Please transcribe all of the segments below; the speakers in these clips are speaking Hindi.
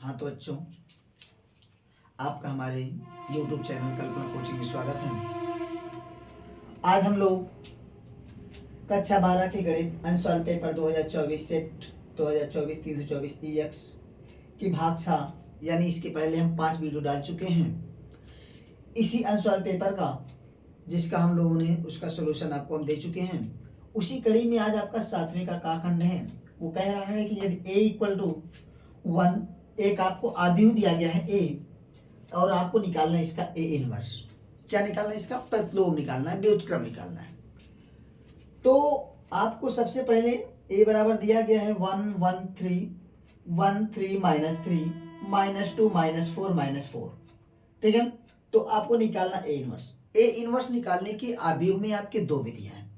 हाँ तो बच्चों, आपका हमारे YouTube चैनल कल्पना कोचिंग में स्वागत है। आज हम लोग कक्षा 12 के गणित अंशवाल पेपर 2024 सेट 2024 324 EX की भाग 6 यानी इसके पहले हम 5 वीडियो डाल चुके हैं इसी अंशवाल पेपर का, जिसका हम लोगों ने उसका सोल्यूशन आपको हम दे चुके हैं। उसी कड़ी में आज आपका 7वें का खंड है। वो कह रहा है कि यदि a इक्वल टू 1, एक आपको आव्यूह दिया गया है a और आपको निकालना है इसका a इनवर्स। क्या निकालना है? इसका प्रतिलोम निकालना है, व्युत्क्रम निकालना है। तो आपको सबसे पहले a बराबर दिया गया है 1 1 3 1 3 -3 -2 -4 -4, ठीक है। तो आपको निकालना a इनवर्स। a इनवर्स निकालने की आव्यूह में आपके दो विधियां हैं।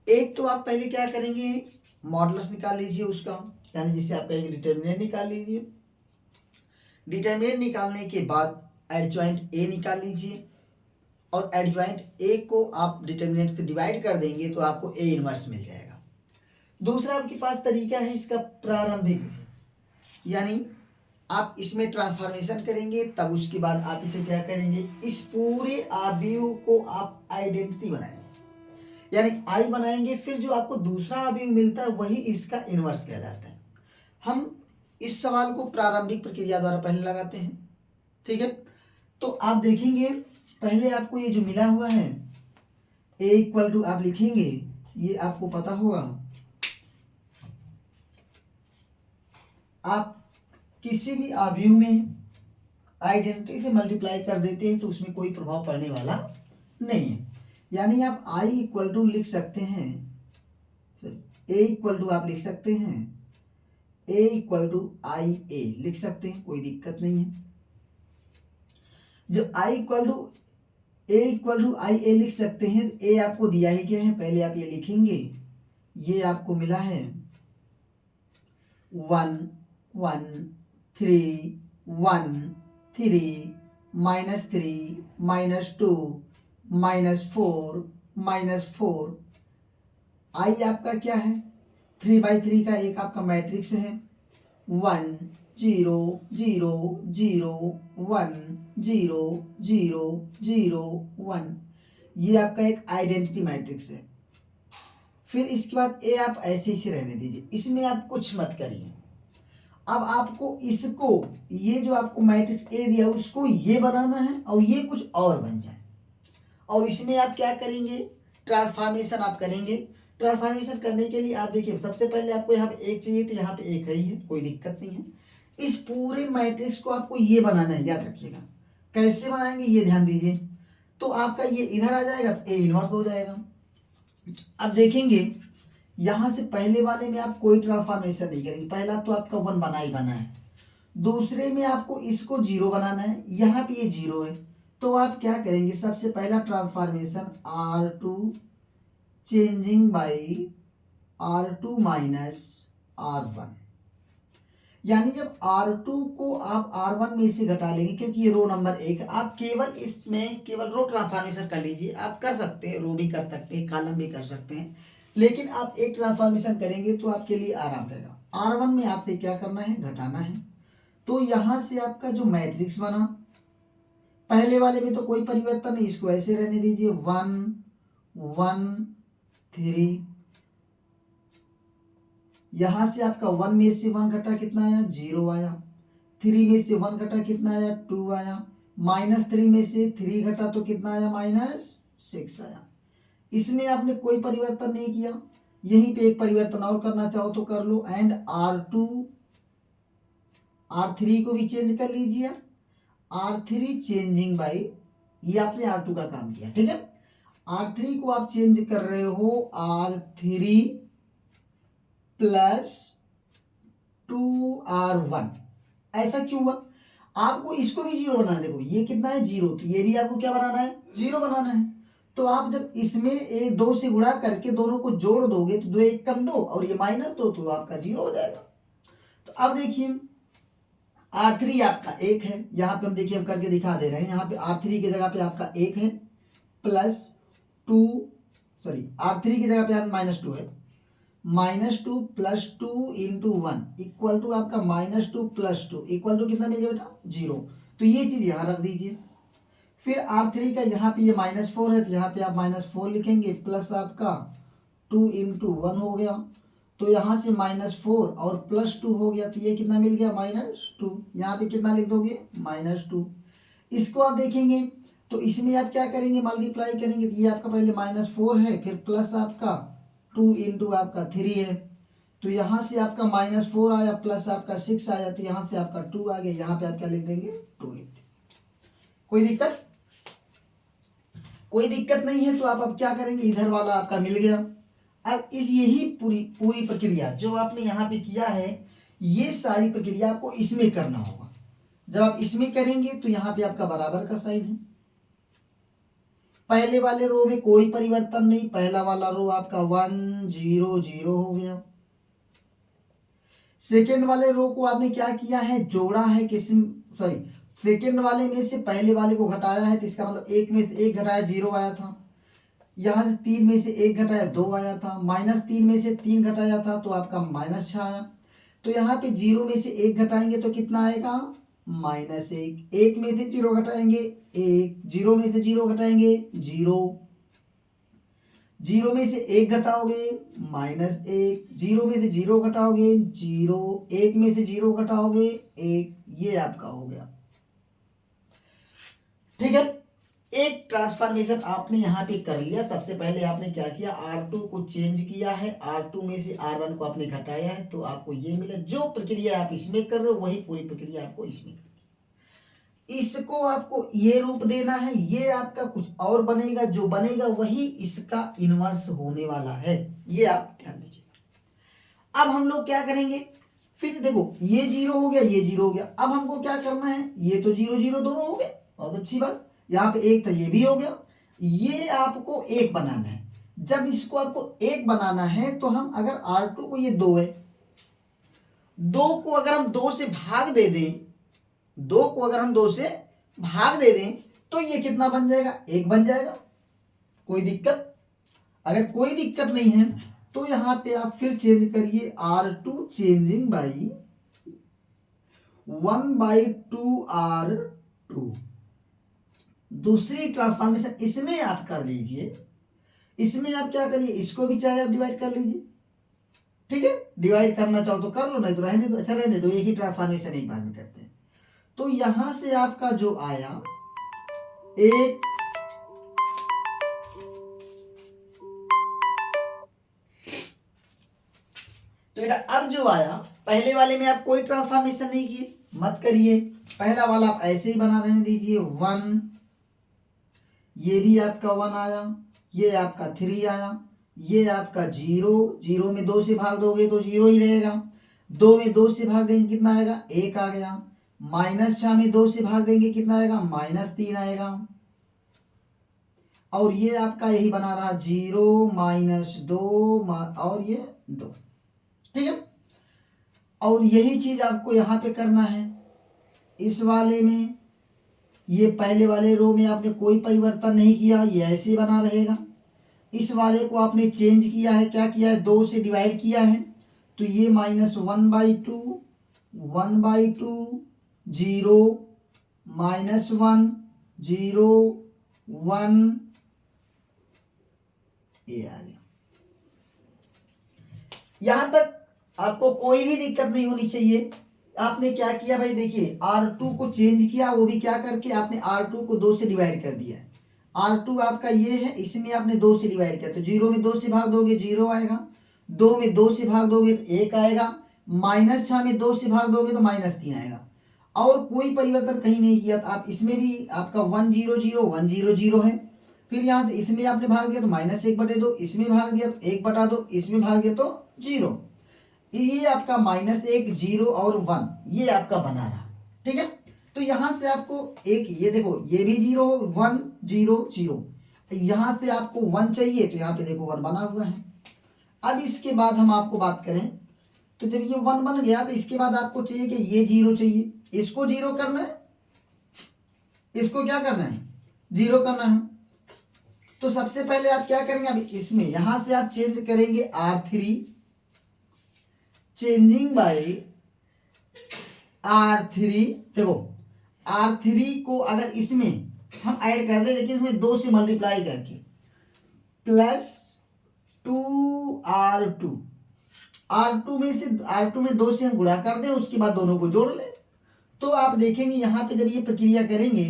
एक तो आप पहले क्या करेंगे, मॉडुलस निकाल लीजिए उसका, यानी जिसे आप कहेंगे डिटर्मिनेंट निकाल लीजिए। डिटर्मिनेंट निकालने के बाद एडजॉइंट ए निकाल लीजिए और एडजॉइंट ए को आप डिटर्मिनेंट से डिवाइड कर देंगे तो आपको ए इनवर्स मिल जाएगा। दूसरा आपके पास तरीका है इसका प्रारंभिक, यानी आप इसमें ट्रांसफॉर्मेशन करेंगे, तब उसके बाद आप इसे क्या करेंगे, इस पूरे आव्यूह को आप आइडेंटिटी बनाएंगे, यानी आई बनाएंगे। फिर जो आपको दूसरा आव्यूह मिलता है वही इसका इनवर्स कहलाता है। हम इस सवाल को प्रारंभिक प्रक्रिया द्वारा पहले लगाते हैं, ठीक है। तो आप देखेंगे पहले आपको ये जो मिला हुआ है a इक्वल टू आप लिखेंगे, ये आपको पता होगा, आप किसी भी आव्यूह में आइडेंटिटी से मल्टीप्लाई कर देते हैं तो उसमें कोई प्रभाव पड़ने वाला नहीं है। यानी आप i इक्वल टू लिख सकते हैं, a इक्वल टू आप लिख सकते हैं, a इक्वल टू आई ए लिख सकते हैं, कोई दिक्कत नहीं है। जब i इक्वल टू आई ए लिख सकते हैं, a आपको दिया ही क्या है, पहले आप ये लिखेंगे, ये आपको मिला है 1 1 3 1 3 -3 -2 -4 -4। i आपका क्या है, 3/3 का एक आपका मैट्रिक्स है, 1 0 0 0 1 0 0 0 1। ये आपका एक आइडेंटिटी मैट्रिक्स है। फिर इसके बाद ए आप ऐसे ही रहने दीजिए, इसमें आप कुछ मत करिए। अब आपको इसको, ये जो आपको मैट्रिक्स ए दिया उसको ये बनाना है और ये कुछ और बन जाए। और इसमें आप क्या करेंगे, ट्रांसफॉर्मेशन आप करेंगे। ट्रांसफॉर्मेशन करने के लिए आप देखिए, सबसे पहले आपको यहाँ पे एक चाहिए तो यहाँ पे एक ही है, कोई दिक्कत नहीं है। इस पूरे मैट्रिक्स को आपको ये बनाना है, याद रखिएगा। कैसे बनाएंगे ये ध्यान दीजिए। तो आपका ये इधर आ जाएगा तो ए इनवर्स हो जाएगा। अब देखेंगे यहाँ से पहले वाले में आप कोई ट्रांसफॉर्मेशन नहीं करेंगे, पहला तो आपका 1 बना ही बना है। दूसरे में आपको इसको 0 बनाना है, यहाँ पे ये 0 है, तो आप क्या करेंगे, सबसे पहला transformation R2 changing by R2 minus R1। यानी जब R2 को आप R1 में से घटा लेंगे, क्योंकि ये रो नंबर 1, आप केवल इसमें केवल रो ट्रांसफॉर्मेशन कर लीजिए। आप कर सकते हैं, रो भी कर सकते हैं, कॉलम भी कर सकते हैं, लेकिन आप एक ट्रांसफॉर्मेशन करेंगे तो आपके लिए आराम रहेगा। R1 में आपसे क्या करना है, घटाना है। तो यहाँ से आपका जो मैट्रिक्स बना, पहले वाले में तो कोई परिवर्तन नहीं, इसको ऐसे रहने दीजिए, 1 1 3। यहां से आपका 1 में से 1 घटा कितना आया, 0 आया। 3 में से 1 घटा कितना आया, 2 आया। -3 में से 3 घटा तो कितना आया, -6 आया। इसमें आपने कोई परिवर्तन नहीं किया। यहीं पे एक परिवर्तन और करना चाहो तो कर लो, एंड R3 को भी चेंज कर लीजिए। R3 चेंजिंग बाई, ये आपने R2 का काम किया, ठीक है। R3 को आप चेंज कर रहे हो R3 प्लस 2R1। ऐसा क्यों हुआ, आपको इसको भी 0 बनाना है। देखो ये कितना है, 0, तो ये भी आपको क्या बनाना है, 0 बनाना है। तो आप जब इसमें ए 2 से गुणा करके दोनों को जोड़ दोगे तो 2 1 कम 2 और ये -2, तो आपका 0 हो जाएगा। तो अब देखिए R3 आपका 1 है, यहाँ पे हम देखिए हम करके दिखा दे रहे हैं। यहाँ पे R3 की जगह पे आपका 1 है, प्लस 2, सॉरी R3 की जगह पे आप -2 है, -2 + 2 इंटू 1 इक्वल टू आपका -2 + 2 इक्वल टू कितना मिल गया बेटा 0। तो ये चीज यहाँ रख दीजिए। फिर R3 का यहाँ पे ये -4 है तो यहाँ पे आप -4 लिखेंगे प्लस आपका 2 इंटू 1 हो गया। तो यहाँ से -4 और +2 हो गया तो ये कितना मिल गया -2। यहाँ पे कितना लिख दोगे -2। इसको आप देखेंगे तो इसमें आप क्या करेंगे मल्टीप्लाई करेंगे तो ये आपका पहले -4 है फिर प्लस आपका 2 इंटू आपका 3 है। तो यहाँ से आपका -4 आया प्लस आपका 6 आया तो यहाँ से आपका 2 आ गया। यहाँ पे आप क्या लिख देंगे 2 लिख देंगे। कोई दिक्कत? कोई दिक्कत नहीं है तो आप अब क्या करेंगे इधर वाला आपका मिल गया। अब इस यही पूरी प्रक्रिया जो आपने यहाँ पे किया है ये सारी प्रक्रिया आपको इसमें करना होगा। जब आप इसमें करेंगे तो यहाँ पे आपका बराबर का साइन है। पहले वाले रो में कोई परिवर्तन नहीं, पहला वाला रो आपका 1 0 0 हो गया। सेकेंड वाले रो को आपने क्या किया है जोड़ा है सेकेंड वाले में से पहले वाले को घटाया है तो इसका मतलब एक में से एक घटाया 0 आया था। यहाँ से 3 में से 1 घटाया 2 आया था। -3 में से 3 घटाया था तो आपका -6 आया। तो यहाँ पे 0 में से 1 घटाएंगे तो कितना आएगा -1। 1 में से 0 घटाएंगे 1, 0 में से 0 घटाएंगे 0, 0 में से 1 घटाओगे -1, 0 में से 0 घटाओगे 0, 1 में से 0 घटाओगे 1, ये आपका हो गया। ठीक है, एक ट्रांसफॉर्मेशन आपने यहाँ पे कर लिया। सबसे पहले आपने क्या किया R2 को चेंज किया है, R2 में से R1 को आपने घटाया है तो आपको ये मिला। जो प्रक्रिया आप इसमें कर रहे हो वही पूरी प्रक्रिया आपको इसमें करनी है। इसको आपको ये रूप देना है, ये आपका कुछ और बनेगा, जो बनेगा वही इसका इनवर्स होने वाला है, ये आप ध्यान दीजिएगा। अब हम लोग क्या करेंगे फिर देखो ये 0 हो गया ये 0 हो गया। अब हमको क्या करना है ये तो 0 0 दोनों हो गए, बहुत अच्छी बात। यहाँ पे 1 था ये भी हो गया। ये आपको 1 बनाना है। जब इसको आपको 1 बनाना है तो हम अगर R2 को ये 2 है, 2 को अगर हम 2 से भाग दे दें, 2 को अगर हम 2 से भाग दे दें तो ये कितना बन जाएगा 1 बन जाएगा। कोई दिक्कत? अगर कोई दिक्कत नहीं है तो यहाँ पे आप फिर चेंज करिए R2 चेंजिंग बाई 1/2 R2। दूसरी ट्रांसफॉर्मेशन इसमें आप कर लीजिए। इसमें आप क्या करिए इसको भी चाहे आप डिवाइड कर लीजिए। ठीक है, डिवाइड करना चाहो तो कर लो, नहीं तो रहने दो। अच्छा रहने दो, एक ही ट्रांसफॉर्मेशन एक बार में करते हैं। तो यहां से आपका जो आया एक तो बेटा अब जो आया पहले वाले में आप कोई ट्रांसफॉर्मेशन नहीं किए, मत करिए। पहला वाला आप ऐसे ही बना रहने दीजिए 1, ये भी आपका 1 आया, ये आपका 3 आया, ये आपका 0, 0 में 2 से भाग दोगे तो 0 ही रहेगा। 2 में 2 से भाग देंगे कितना आएगा 1 आ गया। -6 में 2 से भाग देंगे कितना आएगा -3 आएगा। और ये आपका यही बना रहा 0 -2 और ये 2। ठीक है, और यही चीज आपको यहाँ पे करना है। इस वाले में ये पहले वाले रो में आपने कोई परिवर्तन नहीं किया, ये ऐसे बना रहेगा। इस वाले को आपने चेंज किया है, क्या किया है 2 से डिवाइड किया है तो ये -1/2 1/2 0 -1 0 1 ये आ गया। यहां तक आपको कोई भी दिक्कत नहीं होनी चाहिए। आपने क्या किया भाई देखिए R2 को चेंज किया, वो भी क्या करके आपने R2 को 2 से डिवाइड कर दिया है। R2 आपका ये है, इसमें आपने 2 से डिवाइड किया तो 0 में 2 से भाग दोगे 0 आएगा, 2 में 2 से भाग दोगे तो 1 आएगा, -6 में 2 से भाग दोगे तो -3 आएगा। और कोई परिवर्तन कहीं नहीं किया तो आप इसमें भी आपका 1 0 0 1 0 0 है। फिर यहाँ से इसमें आपने भाग दिया तो -1/2, इसमें भाग दिया तो 1/2, इसमें भाग दिया तो 0। ये आपका -1 0 और 1 ये आपका बना रहा। ठीक है, तो यहां से आपको एक ये देखो ये भी 0 1 0 0, यहां से आपको 1 चाहिए तो यहाँ पे देखो 1 बना हुआ है। अब इसके बाद हम आपको बात करें तो जब ये 1 बन गया तो इसके बाद आपको चाहिए कि ये 0 चाहिए, इसको 0 करना है, इसको क्या करना है 0 करना है। तो सबसे पहले आप क्या करेंगे अब इसमें यहां से आप चेंज करेंगे R3 चेंजिंग बाई R3। देखो R3 को अगर इसमें हम ऐड कर दे, लेकिन इसमें 2 से मल्टीप्लाई करके, प्लस 2R2, R2 में 2 से हम गुणा कर दें, उसके बाद दोनों को जोड़ लें। तो आप देखेंगे यहाँ पे जब ये प्रक्रिया करेंगे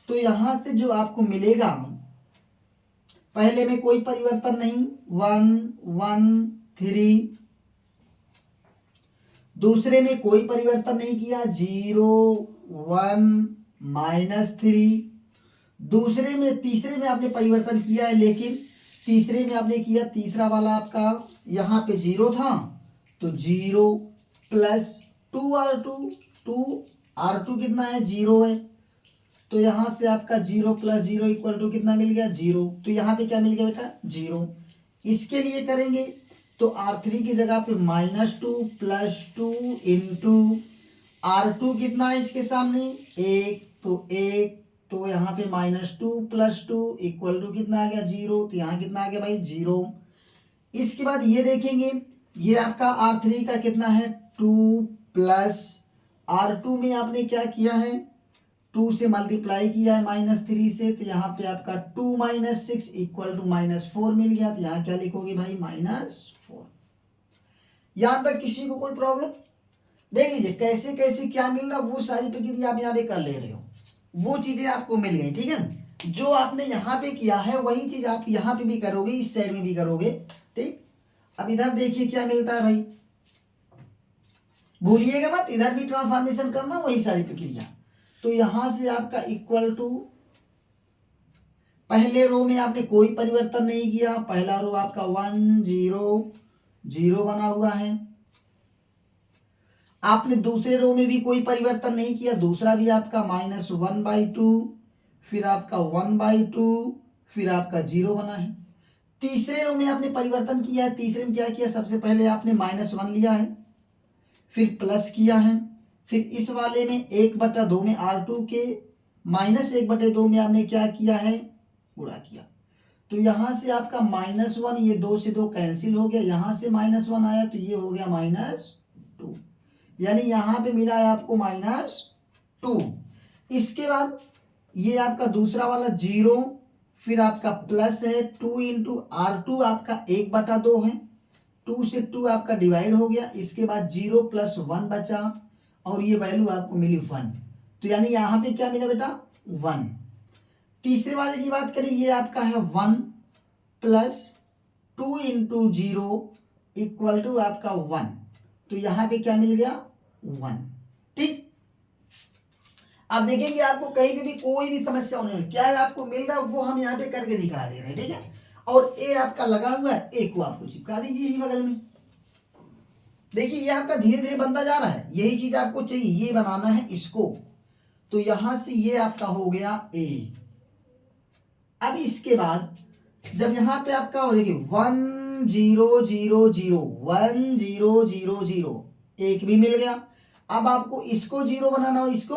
तो यहाँ से जो आपको मिलेगा, पहले में कोई परिवर्तन नहीं, 1 1 3, दूसरे में कोई परिवर्तन नहीं किया, 0 1 -3, दूसरे में तीसरे में आपने परिवर्तन किया है, लेकिन तीसरे में आपने किया, तीसरा वाला आपका यहाँ पे 0 था, तो 0 प्लस 2R2, 2R2 कितना है, 0 है, तो यहाँ से आपका 0 प्लस 0 इक्वल टू कितना मिल गया, 0। तो यहाँ पे क्या मिल गया बेटा, 0। इसके लिए करेंगे तो R3 की जगह पे -2 प्लस 2 इंटू R2 कितना है इसके सामने, 1, तो 1, तो यहाँ पे -2 प्लस 2 इक्वल टू कितना आ गया, 0। तो यहाँ कितना आ गया भाई, 0। इसके बाद ये देखेंगे, ये आपका R3 का कितना है, 2 प्लस R2 में आपने क्या किया है, 2 से मल्टीप्लाई किया है -3 से, तो यहाँ पे आपका 2 - 6 इक्वल टू -4 मिल गया। तो यहाँ क्या लिखोगे भाई, -4। यहाँ तक किसी को कोई प्रॉब्लम? देख लीजिए कैसे कैसे क्या मिल रहा, वो सारी प्रक्रिया आप यहाँ पे कर ले रहे हो, वो चीजें आपको मिल गई, ठीक है। जो आपने यहाँ पे किया है वही चीज आप यहाँ पे भी करोगे, इस साइड में भी करोगे, ठीक। अब इधर देखिए क्या मिलता है भाई, भूलिएगा मत, इधर भी ट्रांसफॉर्मेशन करना, वही सारी प्रक्रिया। तो यहां से आपका इक्वल टू, पहले रो में आपने कोई परिवर्तन नहीं किया, पहला रो आपका 1 0 0 बना हुआ है। आपने दूसरे रो में भी कोई परिवर्तन नहीं किया, दूसरा भी आपका -1/2, फिर आपका 1/2, फिर आपका 0 बना है। तीसरे रो में आपने परिवर्तन किया है, तीसरे में क्या किया, सबसे पहले आपने -1 लिया है, फिर प्लस किया है, फिर इस वाले में 1/2 में R2 के -1/2 में आपने क्या किया है, गुणा किया। तो यहां से आपका -1, ये 2 से 2 कैंसिल हो गया, यहां से -1 आया तो ये हो गया -2, यानी यहां पे मिला है आपको -2। इसके बाद ये आपका दूसरा वाला 0, फिर आपका प्लस है 2 इंटू R2 आपका 1/2 है, 2 से 2 आपका डिवाइड हो गया, इसके बाद 0 प्लस 1 बचा और ये वैल्यू आपको मिली 1। तो यानी यहाँ पे क्या मिला बेटा, 1। तीसरे वाले की बात करें, ये आपका है 1 प्लस 2 इंटू 0 इक्वल टू आपका 1, तो यहाँ पे क्या मिल गया, 1, ठीक। आप देखेंगे आपको कहीं पे भी कोई भी समस्या होने वाली, क्या है आपको मिल रहा है वो हम यहाँ पे करके दिखा दे रहे हैं, ठीक है। और ए आपका लगा हुआ है, ए को आपको चिपका दीजिए यही बगल में। देखिए ये आपका धीरे धीरे बनता जा रहा है, यही चीज आपको चाहिए, ये बनाना है इसको। तो यहां से ये आपका हो गया ए। अब इसके बाद जब यहाँ पे आपका हो, देखिए 1 0 0 0 1 0 0 0, एक भी मिल गया। अब आपको इसको 0 बनाना और इसको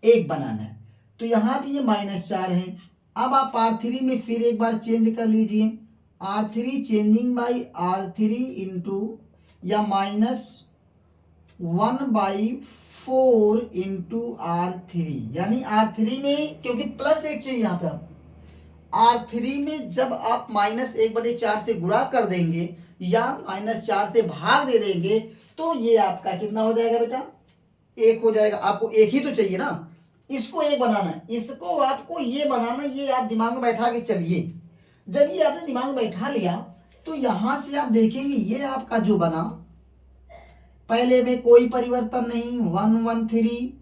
1 बनाना है, तो यहाँ पे ये -4 है। अब आप R3 में फिर एक बार चेंज कर लीजिए, R3 changing by R3 into या -1/4 इंटू R3, यानी R3 में क्योंकि प्लस 1 चाहिए यहाँ पे, आप R3 में जब आप -1/4 से गुणा कर देंगे या -4 से भाग दे देंगे तो ये आपका कितना हो जाएगा बेटा, 1 हो जाएगा। आपको 1 ही तो चाहिए ना, इसको 1 बनाना है, इसको आपको ये बनाना, ये आप दिमाग में बैठा के चलिए। जब ये आपने दिमाग में बैठा लिया तो यहां से आप देखेंगे ये आपका जो बना, पहले में कोई परिवर्तन नहीं 1 1 3,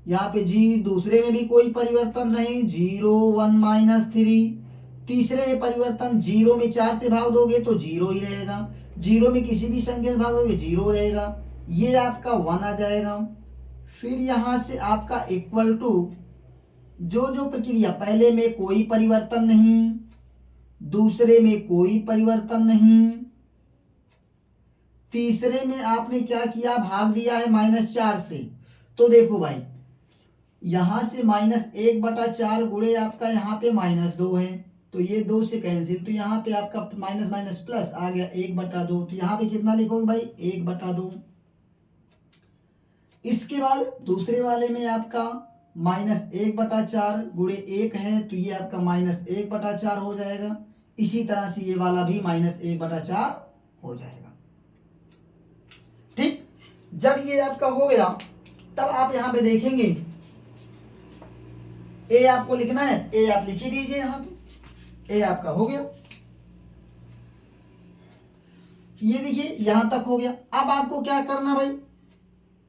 यहाँ पे जी दूसरे में भी कोई परिवर्तन नहीं 0 1 -3, तीसरे में परिवर्तन 0 में 4 से भाग दोगे तो 0 ही रहेगा, 0 में किसी भी संख्या से भाग दोगे 0 रहेगा, ये आपका 1 आ जाएगा। फिर यहां से आपका इक्वल टू जो जो प्रक्रिया, पहले में कोई परिवर्तन नहीं, दूसरे में कोई परिवर्तन नहीं, तीसरे में आपने क्या किया, भाग दिया है -4 से। तो देखो भाई यहां से -1/4 गुणे आपका यहाँ पे -2 है, तो ये 2 से कैंसिल, तो यहाँ पे आपका माइनस माइनस प्लस आ गया 1/2। तो यहाँ पे कितना लिखोगे भाई 1/2। इसके बाद दूसरे वाले में आपका -1/4 गुणे 1 है, तो ये आपका -1/4 हो जाएगा। इसी तरह से ये वाला भी -1/4 हो जाएगा। ठीक, जब ये आपका हो गया तब आप यहां पे देखेंगे ए आपको लिखना है, ए आप लिख ही दीजिए। यहां पे ए आपका हो गया, ये देखिए यहां तक हो गया। अब आपको क्या करना भाई,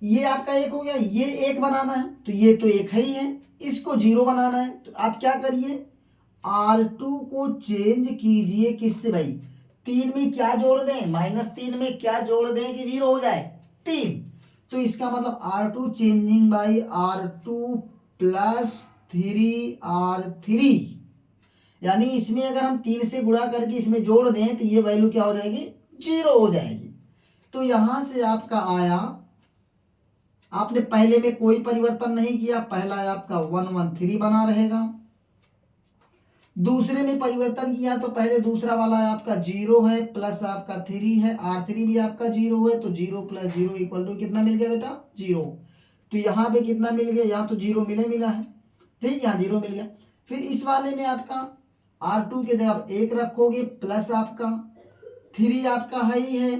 ये आपका 1 हो गया, ये 1 बनाना है, तो ये तो 1 है ही है, इसको 0 बनाना है। तो आप क्या करिए, R2 को चेंज कीजिए किससे भाई, 3 में क्या जोड़ दें, -3 में क्या जोड़ दें कि 0 हो जाए, 3। तो इसका मतलब R2 changing by R2 plus 3R3, यानी इसमें अगर हम 3 से गुणा करके इसमें जोड़ दें तो ये वैल्यू क्या हो जाएगी, 0 हो जाएगी। तो यहां से आपका आया, आपने पहले में कोई परिवर्तन नहीं किया, पहला आपका 113 बना रहेगा। दूसरे में परिवर्तन किया तो पहले दूसरा वाला आपका 0 है, प्लस आपका 3 है, R3 भी आपका 0 है, तो 0 + 0 इक्वल टू कितना मिल गया बेटा, 0। तो यहाँ पे कितना मिल गया, यहाँ तो 0 मिला है, ठीक, यहाँ 0 मिल गया। फिर इस वाले में आपका R2 के जगह 1 रखोगे, प्लस आपका 3 आपका है ही है,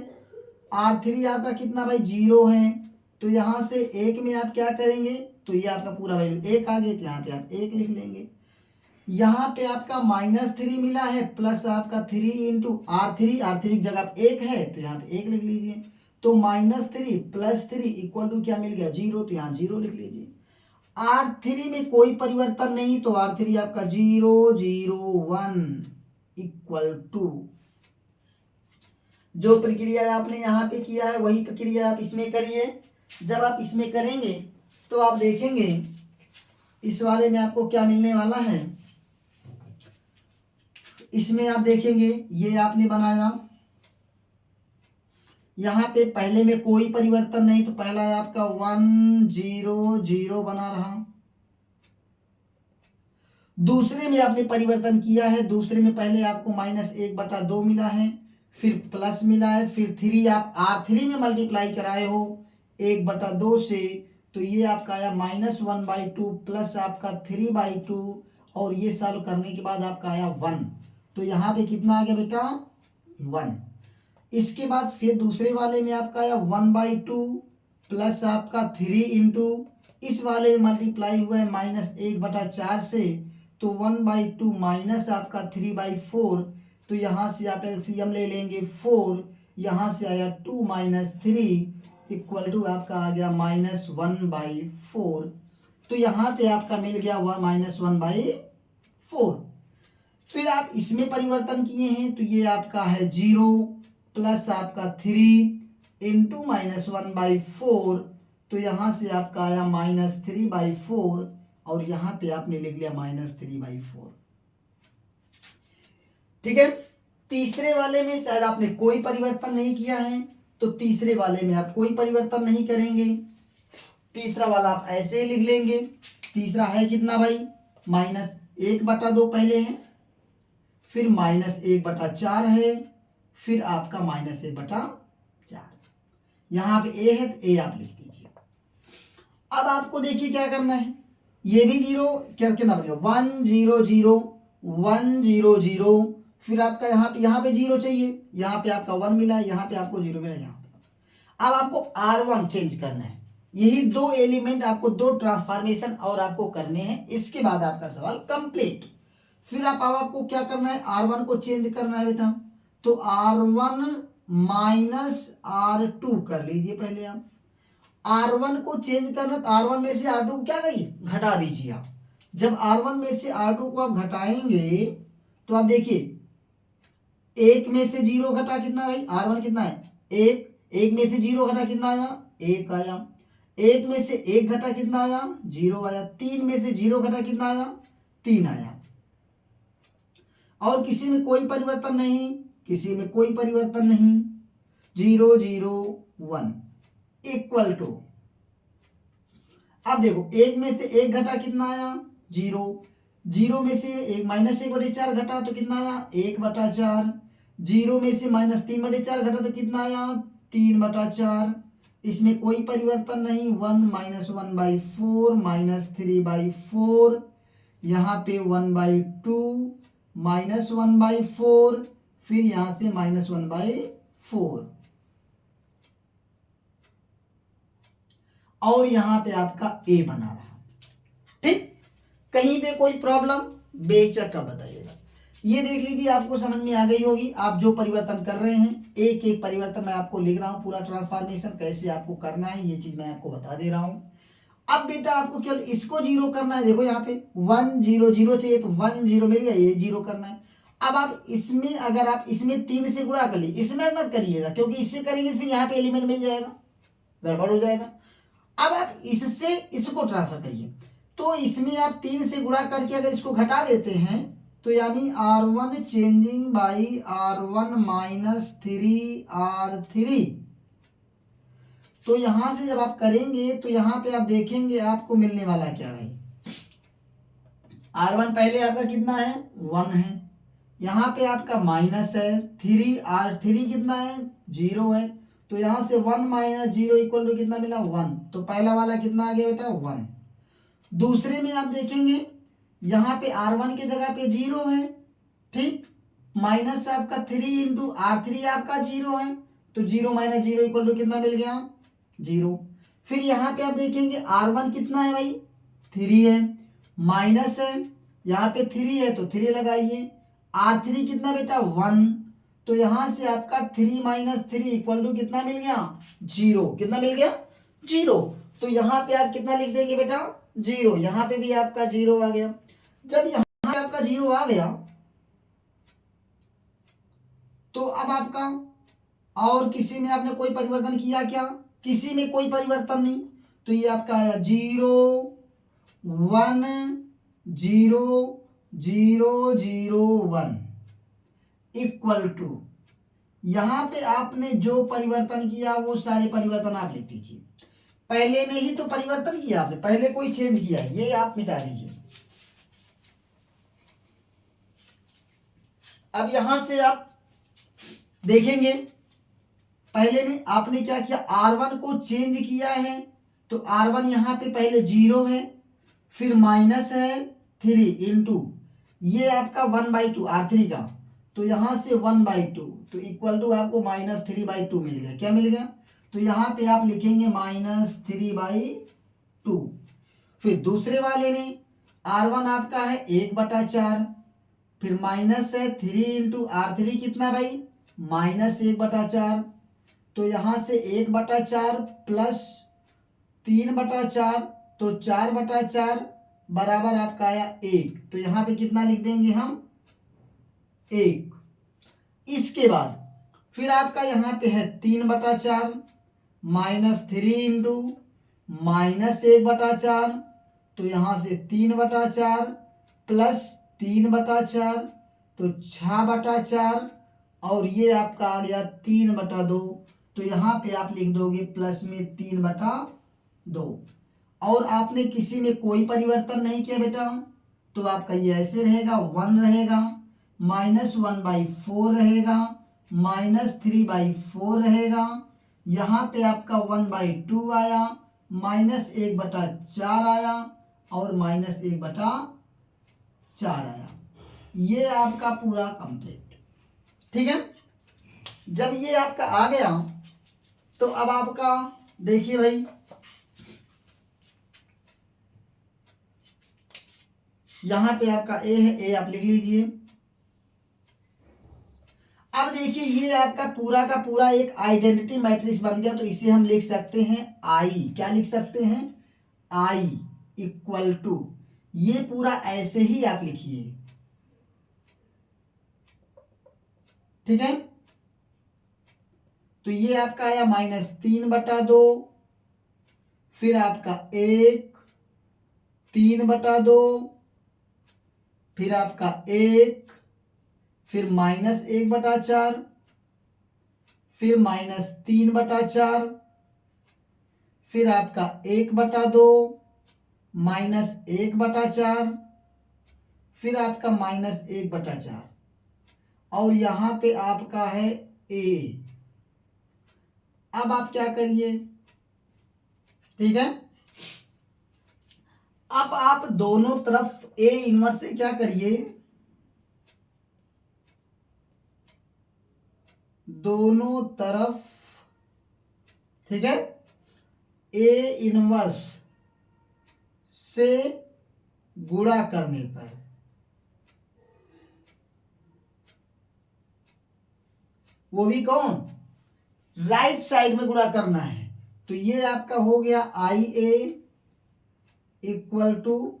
R3 आपका कितना भाई 0 है, तो यहाँ से 1 में आप क्या करेंगे, तो ये आपका पूरा वैल्यू 1 आ गया, तो यहाँ पे आप 1 लिख लेंगे। यहाँ पे आपका -3 मिला है, प्लस आपका 3 इंटू R3 की जगह आप 1 है, तो यहाँ पे 1 लिख लीजिए। तो -3 + 3 इक्वल टू क्या मिल गया, 0, तो यहाँ 0 लिख लीजिए। R3 में कोई परिवर्तन नहीं, तो R3 आपका 0 0 1 इक्वल टू, जो प्रक्रिया आपने यहाँ पे किया है वही प्रक्रिया आप इसमें करिए। जब आप इसमें करेंगे तो आप देखेंगे इस वाले में आपको क्या मिलने वाला है। इसमें आप देखेंगे ये आपने बनाया, यहाँ पे पहले में कोई परिवर्तन नहीं, तो पहला है आपका 1 0 0 बना रहा। दूसरे में आपने परिवर्तन किया है, दूसरे में पहले आपको -1/2 मिला है, फिर प्लस मिला है, फिर 3 आप R3 में मल्टीप्लाई कराए हो 1/2 से, तो ये आपका आया -1/2 प्लस आपका 3/2, और ये सॉल्व करने के बाद आपका आया 1। तो यहाँ पे कितना आ गया बेटा, 1। इसके बाद फिर दूसरे वाले में आपका आया 1/2 प्लस आपका 3 इंटू, इस वाले में मल्टीप्लाई हुआ है -1/4 से, तो 1/2 माइनस आपका 3/4, तो यहाँ से आप एलसीएम ले लेंगे 4, यहाँ से आया 2 - 3 इक्वल टू आपका आ गया -1/4। तो यहाँ पे आपका मिल गया -1/4। फिर आप इसमें परिवर्तन किए हैं, तो ये आपका है 0 प्लस आपका 3 इंटू -1/4, तो यहाँ से आपका आया -3/4, और यहाँ पे आपने लिख लिया -3/4। ठीक है, तीसरे वाले में शायद आपने कोई परिवर्तन नहीं किया है, तो तीसरे वाले में आप कोई परिवर्तन नहीं करेंगे, तीसरा वाला आप ऐसे ही लिख लेंगे। तीसरा है कितना भाई, -1/2 पहले है, फिर -1/4 है, फिर आपका -1/4। यहाँ पे ए है तो ए आप लिख दीजिए। अब आपको देखिए क्या करना है, ये भी 0 क्या कितना बनेगा, 1 0 0 1 0 0, फिर आपका यहाँ पे 0 चाहिए, यहाँ पे आपका 1 मिला है, यहाँ पे आपको 0 मिला है, यहाँ पे। अब आपको R1 चेंज करना है, यही 2 एलिमेंट आपको 2 ट्रांसफॉर्मेशन और आपको करने हैं, इसके बाद आपका सवाल कंप्लीट। फिर अब आपको क्या करना है, R1 को चेंज करना है बेटा, तो R1 -R2 कर लीजिए। पहले आप R1 को चेंज करना, तो R1 में से R2 को क्या करिए, घटा दीजिए आप। जब R1 में से R2 को आप घटाएंगे तो आप देखिए 1 में से 0 घटा कितना भाई, R1 कितना है 1, 1 में से 0 घटा कितना आया, 1 आया। 1 में से 1 घटा कितना आया, 0 आया। 3 में से 0 घटा कितना आया, 3 आया। और किसी में कोई परिवर्तन नहीं, किसी में कोई परिवर्तन नहीं, 0 0 1 इक्वल टू, अब देखो 1 में से 1 घटा कितना आया, 0, जीरो में से एक माइनस 1/4 घटा तो कितना आया 1/4। जीरो में से माइनस 3/4 घटा तो कितना आया 3/4। इसमें कोई परिवर्तन नहीं, 1 - 1/4 -3/4, यहाँ पे 1/2 -1/4, फिर यहाँ से -1/4, और यहाँ पे आपका ए बना रहा। ठीक, कहीं पे कोई प्रॉब्लम बेशक का बताइएगा। ये देख लीजिए, आपको समझ में आ गई होगी। आप जो परिवर्तन कर रहे हैं, एक एक परिवर्तन मैं आपको लिख रहा हूं, पूरा ट्रांसफॉर्मेशन कैसे आपको करना है ये चीज मैं आपको बता दे रहा हूं। अब बेटा आपको केवल इसको जीरो करना है। देखो यहाँ पे 1 0 0 चाहिए तो 1 0 मिल गया, ये जीरो करना है। अब आप इसमें अगर आप इसमें 3 से गुणा कर लीजिए, इसमें मत करिएगा क्योंकि इससे करेंगे फिर यहाँ पे एलिमेंट मिल जाएगा, गड़बड़ हो जाएगा। अब आप इससे इसको ट्रांसफर करिए, तो इसमें आप 3 से गुणा करके अगर इसको घटा देते हैं तो यानी R1 changing by R1 minus 3R3। तो यहां से जब आप करेंगे तो यहां पे आप देखेंगे आपको मिलने वाला क्या है। R1 पहले आपका कितना है 1 है, यहाँ पे आपका माइनस है 3R3 कितना है 0 है, तो यहां से 1 - 0 इक्वल टू कितना मिला 1। तो पहला वाला कितना आ गया बेटा 1। दूसरे में आप देखेंगे यहाँ पे R1 की जगह पे 0 है, ठीक, माइनस आपका 3 इंटू R3 आपका 0 है, तो 0 - 0 इक्वल टू कितना मिल गया 0। फिर यहाँ पे आप देखेंगे R1 कितना है भाई 3 है, माइनस है यहाँ पे 3 है तो 3 लगाइए, R3 कितना बेटा 1, तो यहां से आपका 3 - 3 इक्वल टू कितना मिल गया 0। कितना मिल गया 0। तो यहाँ पे आप कितना लिख देंगे बेटा 0, यहाँ पे भी आपका 0 आ गया। जब यहाँ पे आपका 0 आ गया तो अब आपका और किसी में आपने कोई परिवर्तन किया क्या, किसी में कोई परिवर्तन नहीं, तो ये आपका आया 0 1 0 0 0 1 इक्वल टू, यहां पे आपने जो परिवर्तन किया वो सारे परिवर्तन आप लिख दीजिए। पहले में ही तो परिवर्तन किया आपने, पहले कोई चेंज किया है ये आप मिटा दीजिए। अब यहां से आप देखेंगे पहले में आपने क्या किया R1 को चेंज किया है, तो R1 यहां पे पहले 0 है, फिर माइनस है 3 इंटू ये आपका 1/2 R3 का, तो यहां से 1/2 तो इक्वल टू आपको -3/2 मिल गया। क्या मिल गया, तो यहां पे आप लिखेंगे -3/2। फिर दूसरे वाले में R1 आपका है 1/4, फिर माइनस है 3 इंटू R3 कितना भाई -1/4, तो यहां से 1/4 प्लस 3/4 तो 4/4 बराबर आपका आया 1, तो यहां पे कितना लिख देंगे हम 1। इसके बाद फिर आपका यहाँ पे है 3/4 -3 इंटू -1/4, तो यहाँ से 3/4 प्लस 3/4 तो 6/4, और ये आपका आ गया 3/2, तो यहाँ पे आप लिख दोगे प्लस में 3/2। और आपने किसी में कोई परिवर्तन नहीं किया बेटा, तो आपका ये ऐसे रहेगा 1 रहेगा, -1/4 रहेगा, -3/4 रहेगा, यहाँ पे आपका 1/2 आया, -1/4 आया और -1/4 आया। ये आपका पूरा कंप्लीट, ठीक है। जब ये आपका आ गया तो अब आपका देखिए भाई यहां पे आपका ए है, ए आप लिख लीजिए। अब देखिए ये आपका पूरा का पूरा एक आइडेंटिटी मैट्रिक्स बन गया, तो इसे हम लिख सकते हैं आई, क्या लिख सकते हैं आई इक्वल टू, ये पूरा ऐसे ही आप लिखिए, ठीक है। तो ये आपका आया -3/2, फिर आपका 1 3/2, फिर आपका 1, फिर -1/4, फिर -3/4, फिर आपका 1/2 -1/4, फिर आपका -1/4 और यहाँ पे आपका है ए। अब आप क्या करिए, ठीक है, अब आप दोनों तरफ ए इनवर्स से क्या करिए, दोनों तरफ, ठीक है, ए इनवर्स से गुणा करने पर, वो भी कौन, राइट साइड में गुणा करना है। तो ये आपका हो गया आई ए इक्वल टू,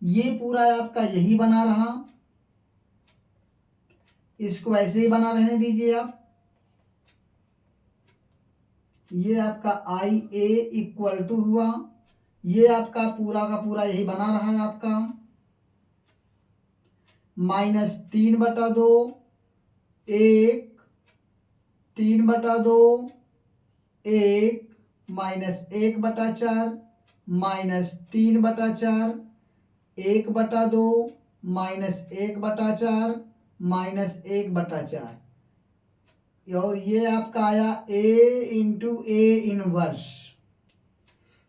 ये पूरा आपका यही बना रहा, इसको ऐसे ही बना रहने दीजिए आप। ये आपका आई ए इक्वल टू हुआ, ये आपका पूरा का पूरा यही बना रहा है आपका -3/2 1 3/2 1 -1/4 -3/4 1/2 -1/4 -1/4, और ये आपका आया ए इंटू ए इनवर्स।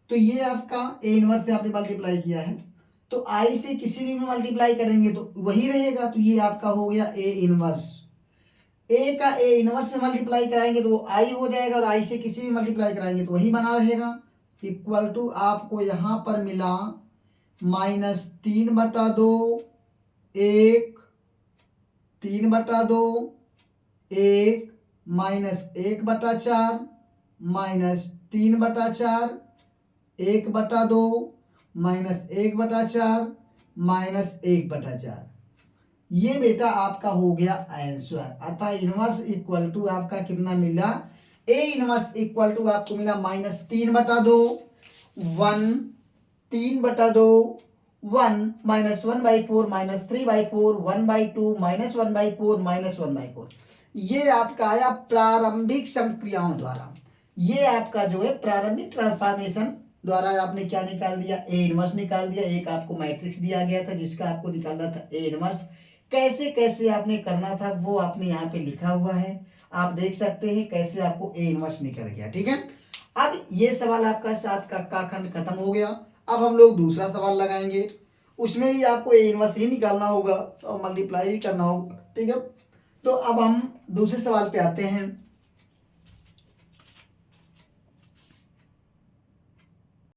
तो ये आपका ए इनवर्स से आपने मल्टीप्लाई किया है, तो आई से किसी भी में मल्टीप्लाई करेंगे तो वही रहेगा। तो ये आपका हो गया ए इनवर्स, ए का ए इनवर्स में मल्टीप्लाई कराएंगे तो वो आई हो जाएगा, और आई से किसी भी मल्टीप्लाई कराएंगे तो वही बना रहेगा। इक्वल टू आपको यहाँ पर मिला -3/2 1 3/2 1 -1/4 -3/4 1/2 -1/4 -1/4। ये बेटा आपका हो गया आंसर। अतः इनवर्स इक्वल टू आपका कितना मिला, ए इनवर्स इक्वल टू आपको मिला -3/2 1 3/2 1 -1/4 -3/4 1/2 -1/4 -1/4। ये आपका आया प्रारंभिक संक्रियाओं द्वारा। ये आपका जो है प्रारंभिक ट्रांसफॉर्मेशन द्वारा आपने क्या निकाल दिया, ए इनवर्स निकाल दिया। एक आपको मैट्रिक्स दिया गया था जिसका आपको निकालना था ए इनवर्स। कैसे कैसे आपने करना था वो आपने यहाँ पे लिखा हुआ है, आप देख सकते हैं कैसे आपको ए इनवर्स निकल गया। ठीक है, अब ये सवाल आपका 7 का खंड खत्म हो गया। अब हम लोग दूसरा सवाल लगाएंगे, उसमें भी आपको ए इनवर्स ही निकालना होगा और मल्टीप्लाई भी करना होगा। ठीक है, तो अब हम दूसरे सवाल पे आते हैं।